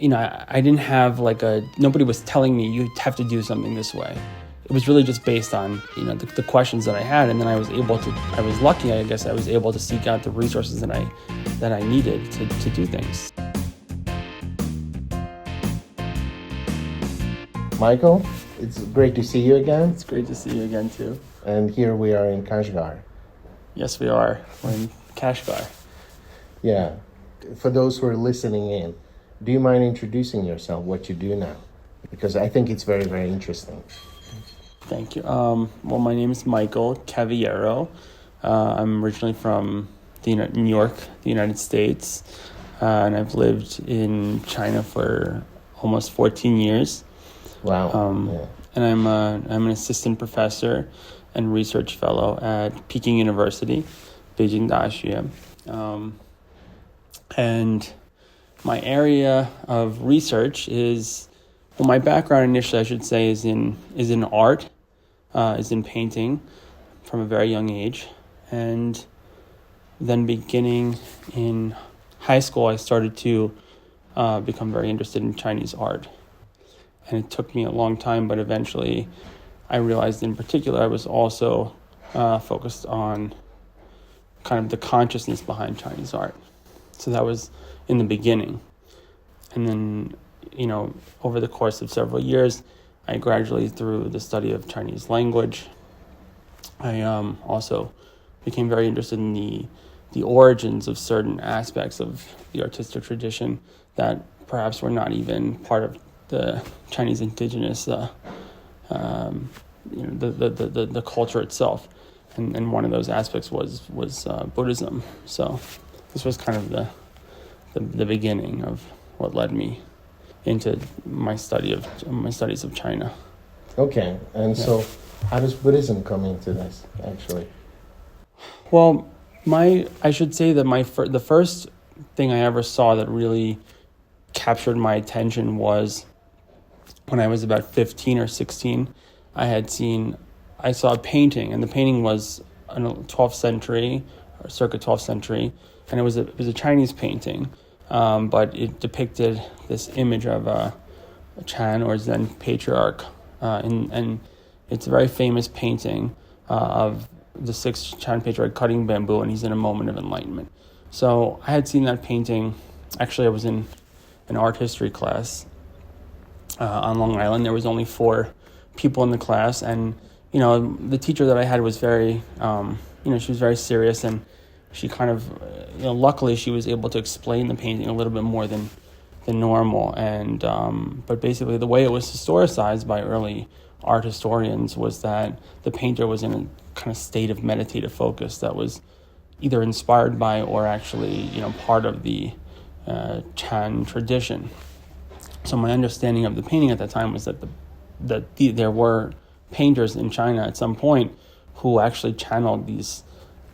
I didn't have nobody was telling me you have to do something this way. It was really just based on, the questions that I had. And then I was lucky, I guess I was able to seek out the resources that I needed to do things. Michael, it's great to see you again. It's great to see you again, too. And here we are in Kashgar. Yes, we are. We're in Kashgar. Yeah. For those who are listening in, do you mind introducing yourself, what you do now? Because I think it's very, very interesting. Thank you. Well, my name is Michael Cavayero. I'm originally from New York, the United States, and I've lived in China for almost 14 years. Wow. Yeah. And I'm an assistant professor and research fellow at Peking University, Beijing Daxue. And my area of research my background initially, I should say, is in art, is in painting from a very young age. And then beginning in high school, I started to become very interested in Chinese art. And it took me a long time, but eventually I realized in particular I was also focused on kind of the consciousness behind Chinese art. So that was in the beginning. And then, over the course of several years, I gradually, through the study of Chinese language, I also became very interested in the origins of certain aspects of the artistic tradition that perhaps were not even part of the Chinese indigenous, the culture itself, and one of those aspects was Buddhism. So this was kind of the beginning of what led me into my studies of China. Okay, and so how does Buddhism come into this, actually? Well, I should say that the first thing I ever saw that really captured my attention was when I was about 15 or 16. I saw a painting, and the painting was in the 12th century, or circa 12th century, and it was a Chinese painting, but it depicted this image of a Chan or Zen patriarch, and it's a very famous painting of the sixth Chan patriarch cutting bamboo, and he's in a moment of enlightenment. So I had seen that painting. Actually, I was in an art history class on Long Island. There was only 4 people in the class, and the teacher that I had was very, she was very serious, and she kind of, luckily she was able to explain the painting a little bit more than normal, and but basically the way it was historicized by early art historians was that the painter was in a kind of state of meditative focus that was either inspired by or actually, part of the Chan tradition. So my understanding of the painting at that time was that there were painters in China at some point who actually channeled these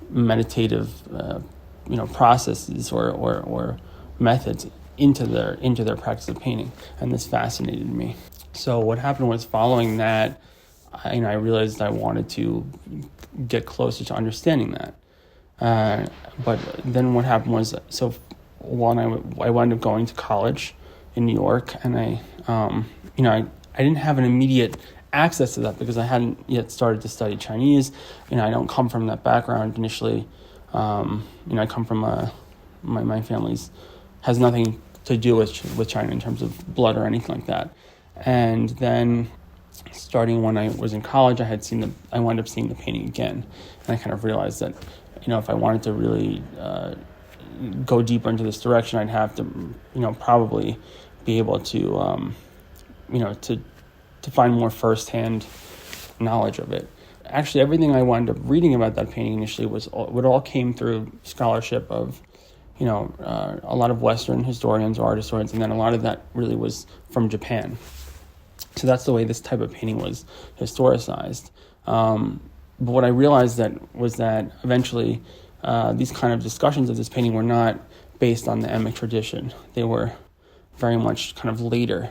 meditative, processes or methods into their practice of painting, and this fascinated me. So what happened was, following that, I realized I wanted to get closer to understanding that. But then what happened was, so when I wound up going to college in New York, and I didn't have an immediate access to that because I hadn't yet started to study Chinese. I don't come from that background initially. I come from my family's has nothing to do with China in terms of blood or anything like that. And then, starting when I was in college, I wound up seeing the painting again, and I kind of realized that, if I wanted to really go deeper into this direction, I'd have to, probably be able to, to find more firsthand knowledge of it. Actually, everything I wound up reading about that painting initially all came through scholarship of, a lot of Western historians or art historians, and then a lot of that really was from Japan. So that's the way this type of painting was historicized. But what I realized was that eventually these kind of discussions of this painting were not based on the emic tradition. They were very much kind of later.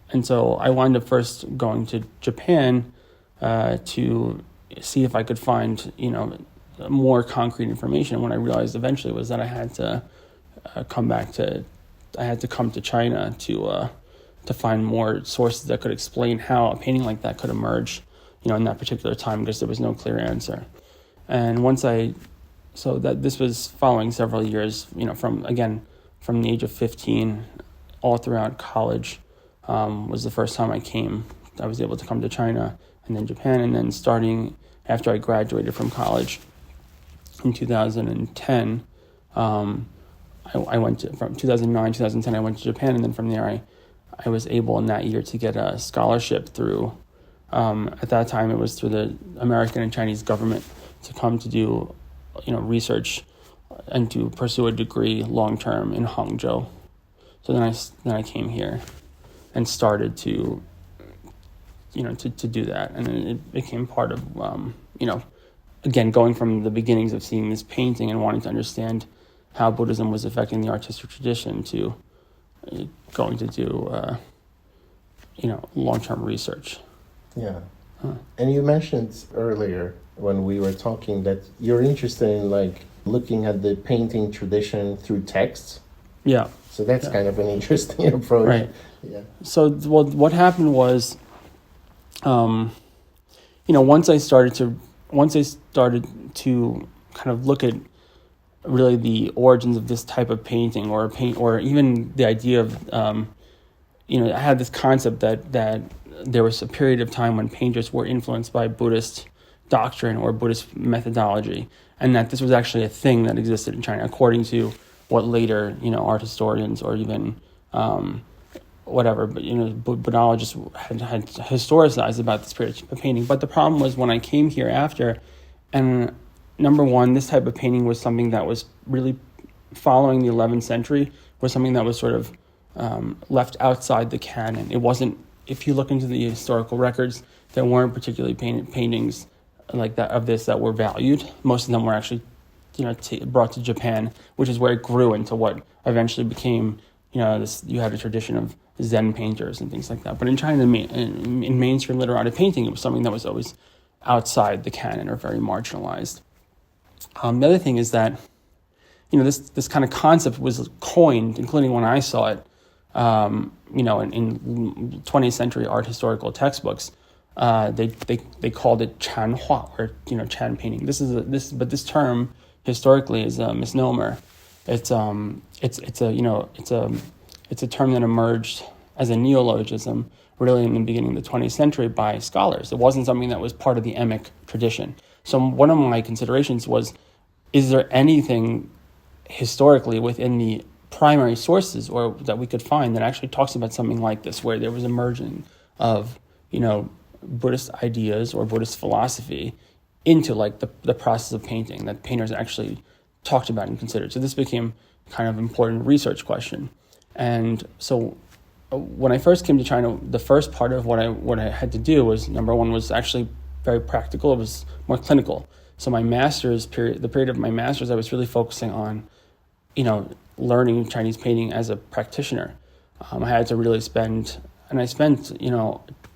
And so I wound up first going to Japan to see if I could find, more concrete information. What I realized eventually was that I had to come back to I had to come to China to find more sources that could explain how a painting like that could emerge, in that particular time, because there was no clear answer. And this was following several years, from the age of 15 all throughout college, was the first time I was able to come to China and then Japan, and then starting after I graduated from college in 2010, I went from 2009, 2010, I went to Japan, and then from there I was able in that year to get a scholarship through, at that time it was through the American and Chinese government, to come to do, research and to pursue a degree long-term in Hangzhou. So then I came here and started to do that. And it became part of, again, going from the beginnings of seeing this painting and wanting to understand how Buddhism was affecting the artistic tradition to going to do, long-term research. Yeah. And you mentioned earlier when we were talking that you're interested in looking at the painting tradition through texts. Yeah. So that's kind of an interesting approach. Right. Yeah. So what happened was, once I started to kind of look at really the origins of this type of painting, or even the idea of, I had this concept that there was a period of time when painters were influenced by Buddhist doctrine or Buddhist methodology, and that this was actually a thing that existed in China, according to what later, art historians or even Buddhologists had historicized about this period of painting. But the problem was when I came here after, and number one, this type of painting was something that was really following the 11th century, was something that was sort of left outside the canon. It wasn't, if you look into the historical records, there weren't particularly paintings like that of this that were valued. Most of them were actually, brought to Japan, which is where it grew into what eventually became, you had a tradition of Zen painters and things like that. But in China, in mainstream literati painting, it was something that was always outside the canon or very marginalized. The other thing is that, this kind of concept was coined, including when I saw it, in 20th century art historical textbooks. They called it Chan Hua, or Chan painting. But this term historically is a misnomer. It's a term that emerged as a neologism really in the beginning of the 20th century by scholars. It wasn't something that was part of the emic tradition. So one of my considerations was, is there anything historically within the primary sources or that we could find that actually talks about something like this, where there was a merging of, Buddhist ideas or Buddhist philosophy into the process of painting that painters actually talked about and considered. So this became kind of important research question. And so when I first came to China, the first part of what I had to do was, number one, was actually very practical. It was more clinical. So my master's period, the period of my master's, I was really focusing on, learning Chinese painting as a practitioner. I had to really spent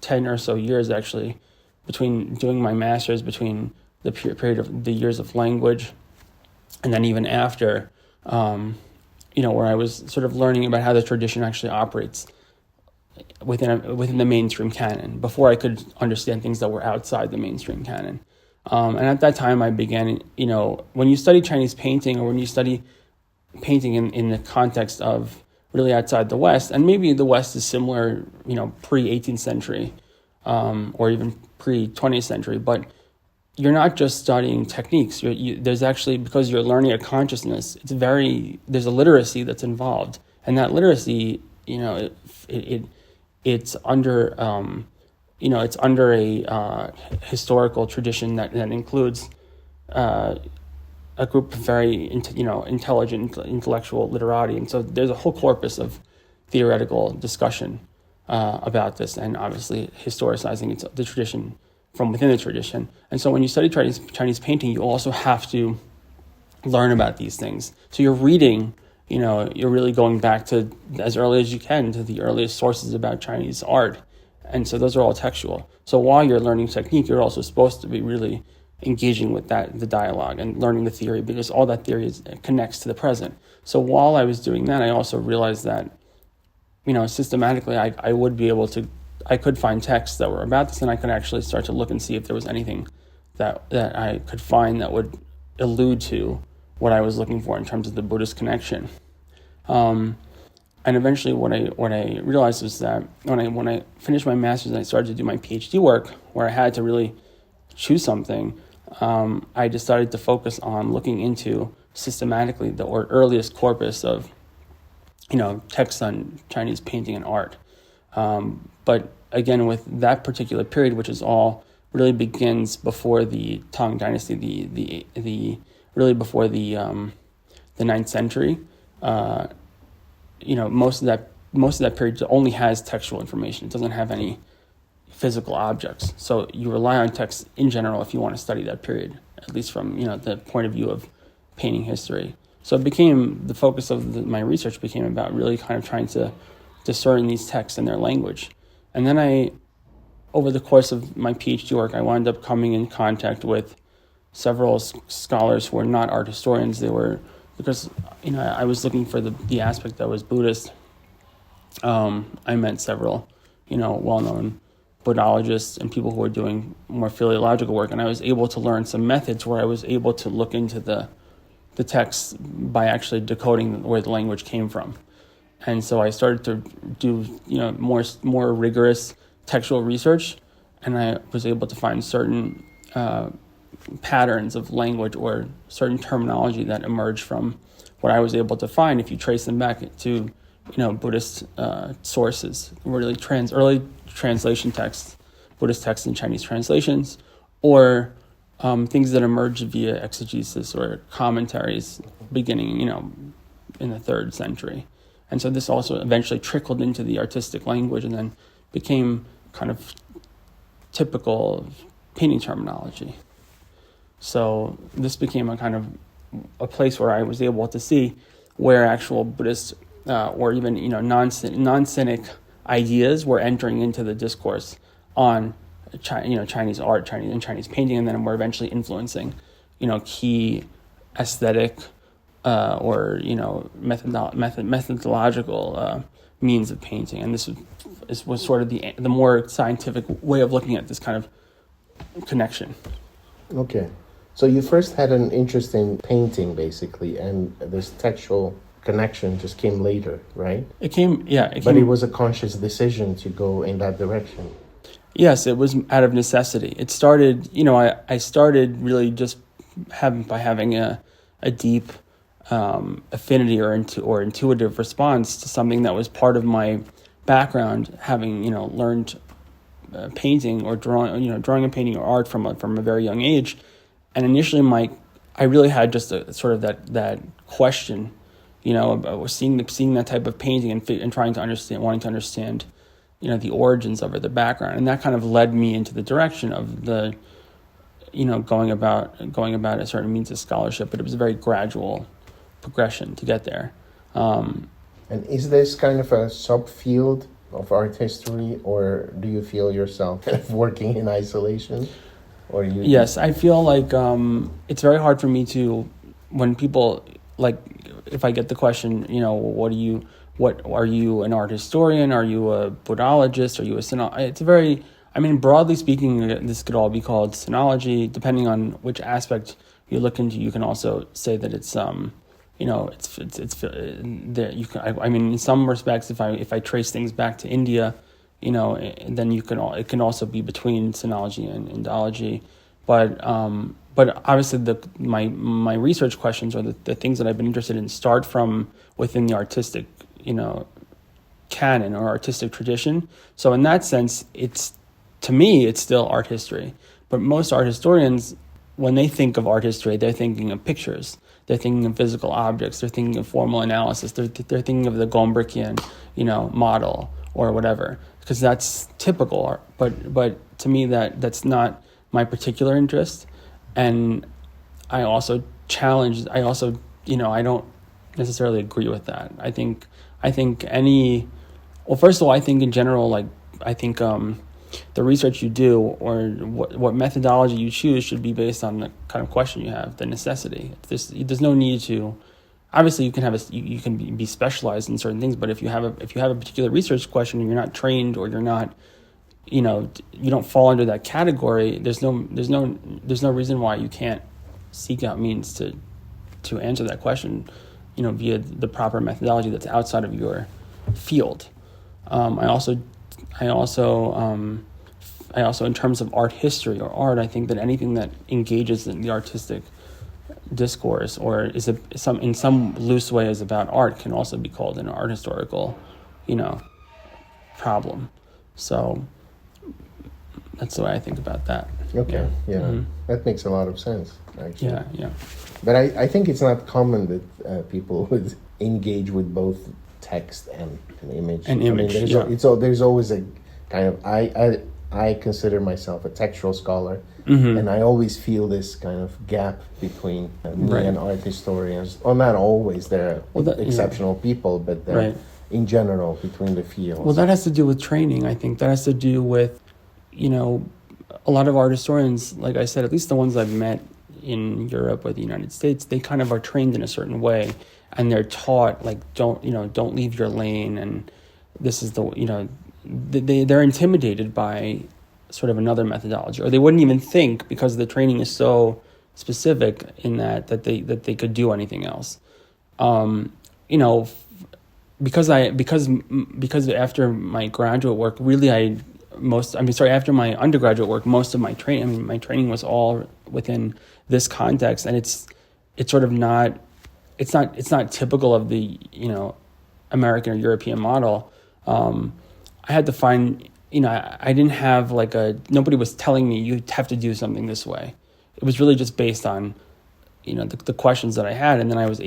10 or so years actually between doing my master's, between the period of the years of language, and then even after, where I was sort of learning about how the tradition actually operates within the mainstream canon, before I could understand things that were outside the mainstream canon. And at that time I began, when you study Chinese painting, or when you study painting in the context of really outside the West, and maybe the West is similar, pre-18th century, or even pre-20th century, but you're not just studying techniques. There's actually, because you're learning a consciousness, there's a literacy that's involved, and that literacy, it's under a historical tradition that includes a group of very intelligent intellectual literati, and so there's a whole corpus of theoretical discussion about this, and obviously historicizing the tradition from within the tradition. And so when you study Chinese painting, you also have to learn about these things. So you're reading, you're really going back to, as early as you can, to the earliest sources about Chinese art. And so those are all textual. So while you're learning technique, you're also supposed to be really engaging with the dialogue and learning the theory, because all that theory connects to the present. So while I was doing that, I also realized that systematically, I would be able to, I could find texts that were about this, and I could actually start to look and see if there was anything that I could find that would allude to what I was looking for in terms of the Buddhist connection. And eventually, what I realized was that when I finished my master's and I started to do my PhD work, where I had to really choose something, I decided to focus on looking into systematically the earliest corpus of texts on Chinese painting and art. But again, with that particular period, which is all really begins before the Tang Dynasty, the really before the 9th century. Most of that period only has textual information. It doesn't have any physical objects. So you rely on texts in general if you want to study that period, at least from the point of view of painting history. So it became the focus of my research became about really kind of trying to discern these texts and their language. And then over the course of my PhD work, I wound up coming in contact with several scholars who were not art historians. They were, because I was looking for the aspect that was Buddhist. I met several well-known Buddhologists and people who were doing more philological work, and I was able to learn some methods where I was able to look into the text by actually decoding where the language came from. And so I started to do more rigorous textual research, and I was able to find certain patterns of language or certain terminology that emerged from what I was able to find if you trace them back to Buddhist sources, really early translation texts, Buddhist texts and Chinese translations, or things that emerged via exegesis or commentaries beginning in the 3rd century. And so this also eventually trickled into the artistic language and then became kind of typical painting terminology. So this became a kind of a place where I was able to see where actual Buddhist or even non-Sinic ideas were entering into the discourse on Chinese art, Chinese painting, and then were eventually influencing key aesthetic or methodological means of painting. And this was sort of the more scientific way of looking at this kind of connection. Okay. So you first had an interest in painting, basically, and this textual connection just came later, right? It came. But it was a conscious decision to go in that direction. Yes, it was out of necessity. It started, I started really just by having a deep affinity or intuitive response to something that was part of my background, having, learned painting or drawing and painting or art from a very young age. And initially I really had just a sort of that question, about seeing that type of painting and trying to understand, wanting to understand, the origins of it, the background. And that kind of led me into the direction of the, going about a certain means of scholarship, but it was a very gradual progression to get there. And is this kind of a subfield of art history, or do you feel yourself kind of working in isolation? Or Yes, I feel like it's very hard for me to, when people, if I get the question, what are you an art historian? Are you a Buddhologist? Are you it's very, broadly speaking, this could all be called Sinology. Depending on which aspect you look into, you can also say that it's, in some respects, if I trace things back to India, then it can also be between Sinology and Indology. But obviously my research questions or the things that I've been interested in start from within the artistic, canon or artistic tradition. So in that sense, to me, it's still art history. But most art historians, when they think of art history, they're thinking of pictures. They're thinking of physical objects. They're thinking of formal analysis. They're thinking of the Gombrickian, model or whatever, because that's typical art. But to me, that's not my particular interest. And I also I don't necessarily agree with that. I think first of all, I think in general, the research you do or what methodology you choose should be based on the kind of question you have, the necessity. There's no need to, obviously you can have you can be specialized in certain things, but if you have a particular research question and you're not trained, or you're not, you don't fall under that category, there's no reason why you can't seek out means to answer that question, via the proper methodology that's outside of your field. I also in terms of art history or art, I think that anything that engages in the artistic discourse, or is in some loose way is about art, can also be called an art historical, problem. So that's the way I think about that. Okay, yeah. Mm-hmm. That makes a lot of sense, actually. Yeah. But I think it's not common that people would engage with both text and image. There's always a kind of, I consider myself a textual scholar, and I always feel this kind of gap between me and art historians. Well, not always, there are exceptional people, but in general, between the fields. Well, that has to do with training. I think that has to do with, a lot of art historians, like I said, at least the ones I've met in Europe or the United States, they kind of are trained in a certain way, and they're taught, like, don't leave your lane, and this is they're intimidated by sort of another methodology, or they wouldn't even think, because the training is so specific in that they could do anything else. Because after my graduate work, really after my undergraduate work, most of my training was all within this context, and it's sort of not typical of the American or European model. I had to find, I didn't have nobody was telling me you have to do something this way. It was really just based on, the questions that I had, and then I was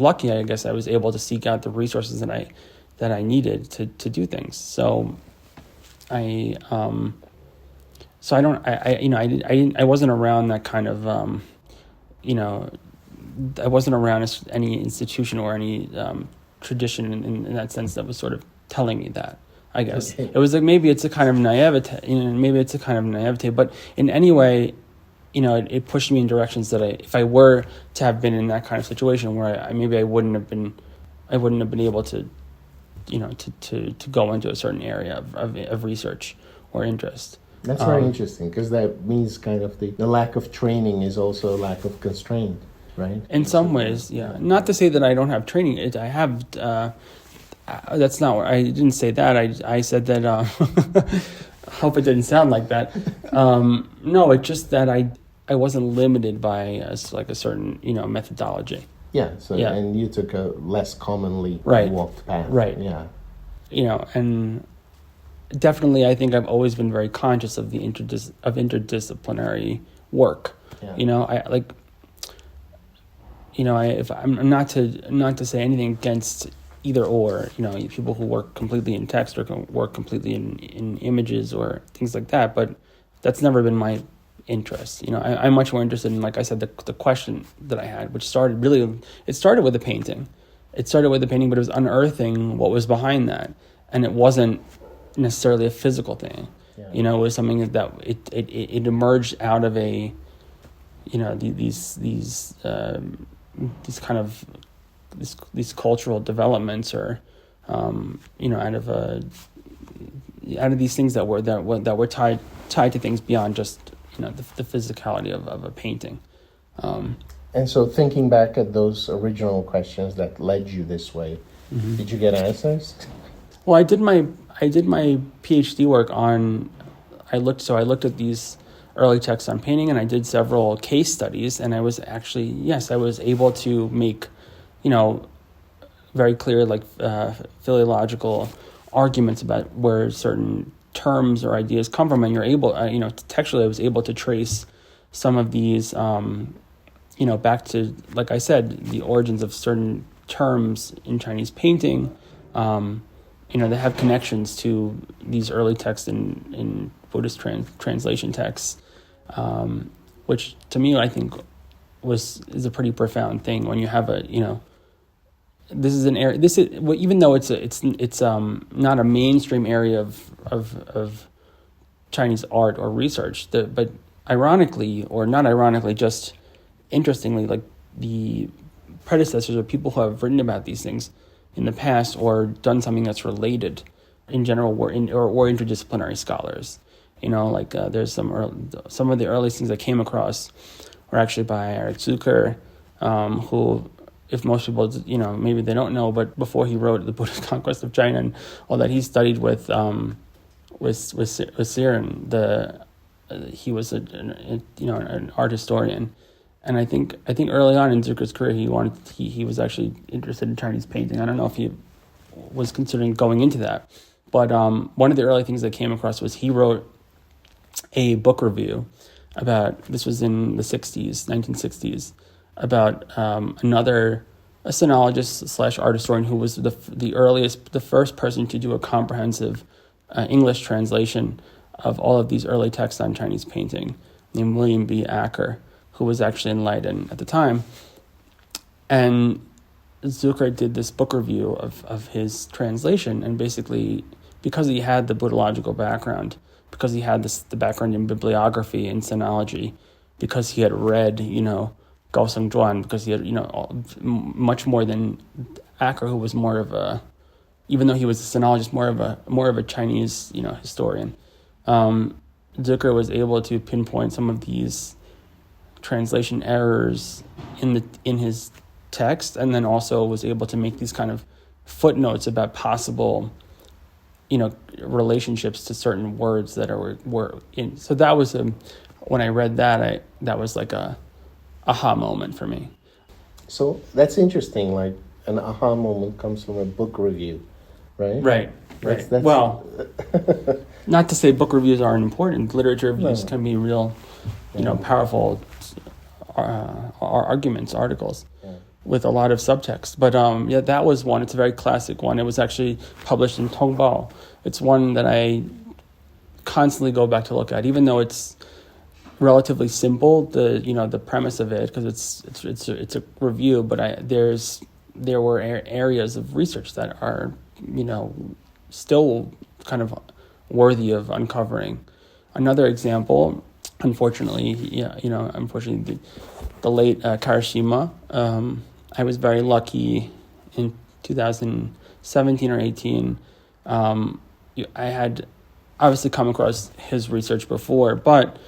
lucky, I guess I was able to seek out the resources that I needed to do things. So I wasn't around that kind of, I wasn't around any institution or any tradition in that sense that was sort of telling me that. I guess it was like, maybe it's a kind of naivete, but in any way, it pushed me in directions that if I were to have been in that kind of situation where I wouldn't have been able to, to go into a certain area of research or interest. That's very interesting, because that means kind of the lack of training is also a lack of constraint, right? In some ways, yeah. Not to say that I don't have training. I have. That's not what I didn't say that. I said that. I hope it didn't sound like that. No, it's just that I wasn't limited by a certain methodology. Yeah. So and you took a less commonly walked path. Right. Yeah. And definitely, I think I've always been very conscious of the interdisciplinary work. Yeah. If I'm not to say anything against either or, people who work completely in text or can work completely in images or things like that, but that's never been my interest. I'm much more interested in, like I said, the question that I had, which started with a painting. It started with the painting, but it was unearthing what was behind that, and it wasn't necessarily a physical thing. Yeah. It was something that it emerged out of a, these kind of these cultural developments, or out of these things that were tied to things beyond just the physicality of a painting. And so, thinking back at those original questions that led you this way, did you get answers? Well, I did my PhD work on. I looked at these early texts on painting, and I did several case studies, and I was able to make, very clear, philological arguments about where certain terms or ideas come from, and you're able, textually, I was able to trace some of these, back to, like I said, the origins of certain terms in Chinese painting. They have connections to these early texts in Buddhist translation texts, which to me I think is a pretty profound thing when you have this is an area. Even though it's not a mainstream area of Chinese art or research, but ironically, or not ironically, just interestingly, like the predecessors or people who have written about these things in the past or done something that's related in general were interdisciplinary scholars. There's some of the earliest things I came across were actually by Eric Zucker, who, if most people, maybe they don't know, but before he wrote The Buddhist Conquest of China and all that, he studied with Siren. He was an art historian, and I think early on in Zucker's career he was actually interested in Chinese painting. I don't know if he was considering going into that, but one of the early things I came across was he wrote a book review about, this was in the 1960s, about a sinologist / art historian who was the first person to do a comprehensive English translation of all of these early texts on Chinese painting, named William B. Acker, who was actually in Leiden at the time. And Zucker did this book review of his translation, and basically, because he had the Buddhological background, because he had the background in bibliography and sinology, because he had read, Gaoseng Zhuan, because he had, much more than Acker, who was more of a, even though he was a sinologist, more of a Chinese, historian. Zucker was able to pinpoint some of these translation errors in his text, and then also was able to make these kind of footnotes about possible, relationships to certain words that were in. So that was when I read that, that was like a aha moment for me. So that's interesting. Like an aha moment comes from a book review, right? Right. That's well, not to say book reviews aren't important. Literature reviews can be real, powerful arguments, articles with a lot of subtext. But that was one. It's a very classic one. It was actually published in Tongbao. It's one that I constantly go back to look at, even though it's relatively simple. The premise of it, because it's a review, but there were areas of research that are still kind of worthy of uncovering. Another example, unfortunately, the late Karashima. I was very lucky in 2017 or 18. I had obviously come across his research before, but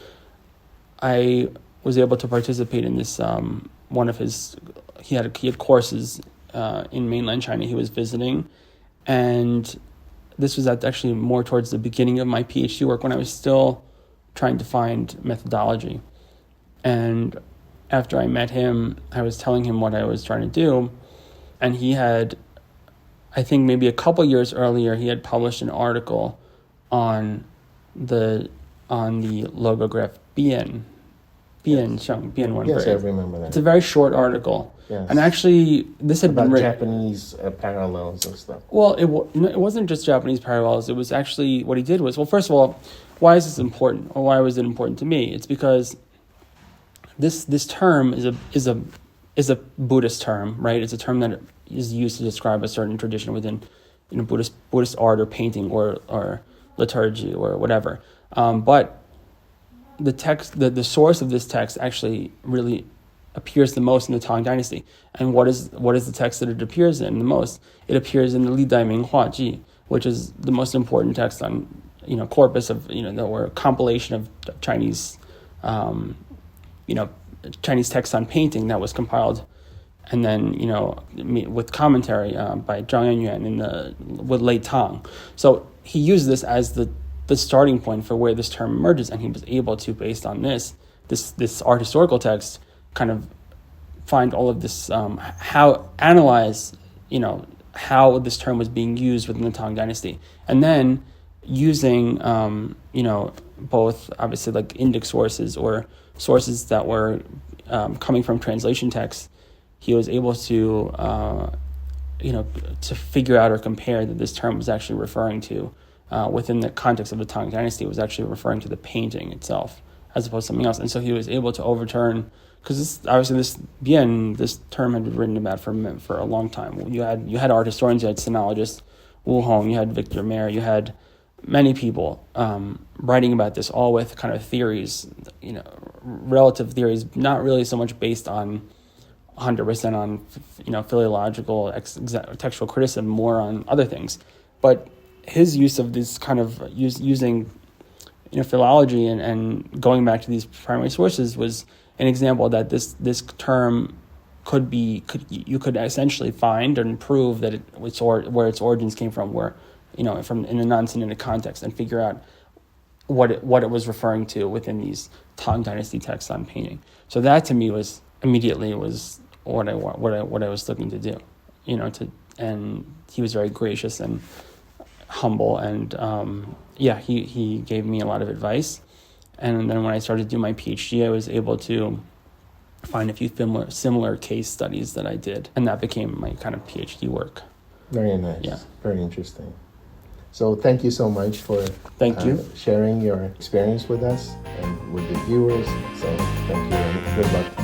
I was able to participate in this. One of his, he had courses in mainland China he was visiting, and this was actually more towards the beginning of my PhD work when I was still trying to find methodology. And after I met him, I was telling him what I was trying to do, and he had, I think maybe a couple years earlier, he had published an article on the logograph Bian. Bian one. Yes, I remember that. It's a very short article. Yes. And actually, this had about been written. Japanese parallels and stuff. Well, it wasn't just Japanese parallels. It was actually, what he did was, well, first of all, why is this important, or why was it important to me? It's because this term is a Buddhist term, right? It's a term that is used to describe a certain tradition within, Buddhist art or painting or liturgy or whatever. But the text, the source of this text actually really appears the most in the Tang Dynasty. And what is the text that it appears in the most? It appears in the Li Dai Ming Hua Ji, which is the most important text on, corpus of, or compilation of Chinese, Chinese texts on painting that was compiled, and then, with commentary by Zhang Yuanyuan with late Tang. So he used this as the starting point for where this term emerges, and he was able to, based on this art historical text, kind of find all of this, analyze how this term was being used within the Tang Dynasty, and then using both obviously like index sources or sources that were coming from translation texts, he was able to to figure out or compare that this term was actually referring to, within the context of the Tang Dynasty, was actually referring to the painting itself as opposed to something else. And so he was able to overturn, because this term had been written about for a long time. You had art historians, you had sinologists, Wu Hong, you had Victor Mayer, you had many people writing about this, all with kind of theories, relative theories, not really so much based on 100% on philological textual criticism, more on other things. But his use of this kind of using philology and going back to these primary sources was an example that this term you could essentially find and prove that where its origins came from, where from in a non-Sinitic context, and figure out what it was referring to within these Tang Dynasty texts on painting. So that to me was immediately what I was looking to do, and he was very gracious and humble, and he gave me a lot of advice. And then when I started to do my PhD, I was able to find a few similar case studies that I did, and that became my kind of PhD work. Very nice. Yeah. Very interesting. So thank you so much for sharing your experience with us and with the viewers. So thank you and good luck.